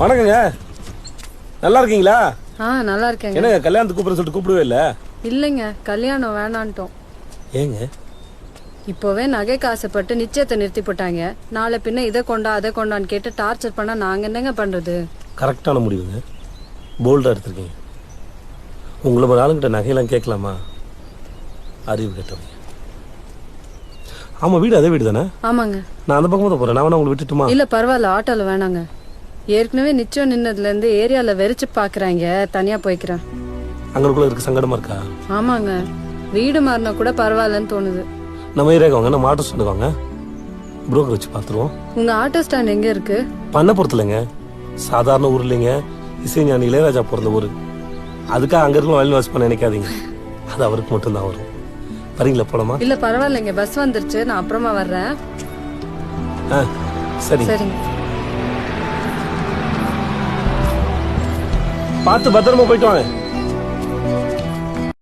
வணக்கங்க. நல்லா இருக்கீங்களா? நல்லா இருக்கேங்க. என்ன கல்யாணத்துக்கு கூப்பிட சொல்லிட்டு கூப்பிடவே இல்ல? இல்லைங்க, கல்யாணம் வேணான்ட்டோம். ஏங்க? இப்போவே நகைக்கு ஆசைப்பட்டு நிச்சயத்தை நிறுத்தி போட்டாங்க. நாளை பின்ன இதை கொண்டா அதை கொண்டான்னு கேட்டு டார்ச்சர் பண்ணா நாங்க என்னங்க பண்றது? கரெக்டான முடிவுங்க. போல்டா எடுத்திருக்கீங்க. உங்களை ஒரு ஆளுங்கிட்ட நகையெல்லாம் கேட்கலாமா? அறிவு கேட்டவங்க. ஆமா, வீடு அதே வீடு தானே? ஆமாங்க. நான் அந்த பக்கம் தான் போறேன். நான் வேணா உங்களை விட்டுட்டுமா? இல்ல பரவாயில்ல, ஆட்டோல வேணாங்க. ஏற்கனவே நிச்சயம் நின்னதுல இருந்து ஏரியால வெறிச்சு பாக்குறாங்க. தனியா போய்க்கிறேன். அங்களுக்குள்ள இருக்க சங்கடமா இருக்கா? ஆமாங்க, வீடு மாறினா கூட பரவாயில்லன்னு தோணுது. நம்ம ஏரியாவுக்கு வாங்க, நம்ம ஆட்டோ ஸ்டாண்டுக்கு வாங்க, புரோக்கர் வச்சு பார்த்துருவோம். உங்க ஆட்டோ ஸ்டாண்ட் எங்க இருக்கு? பண்ணப்புறத்துலங்க. சாதாரண ஊர் இல்லைங்க, இசைஞானி இளையராஜா பிறந்த ஊர். அதுக்காக அங்க இருக்க வயல் வாசி பண்ண நினைக்காதீங்க. அது அவருக்கு மட்டும்தான் வரும். வரீங்களா, போலாமா? இல்ல பரவாயில்லைங்க, பஸ் வந்துருச்சு, நான் அப்புறமா வர்றேன். சரி சரிங்க. பார்த்து பத்திரமா போயிட்டு வாங்க.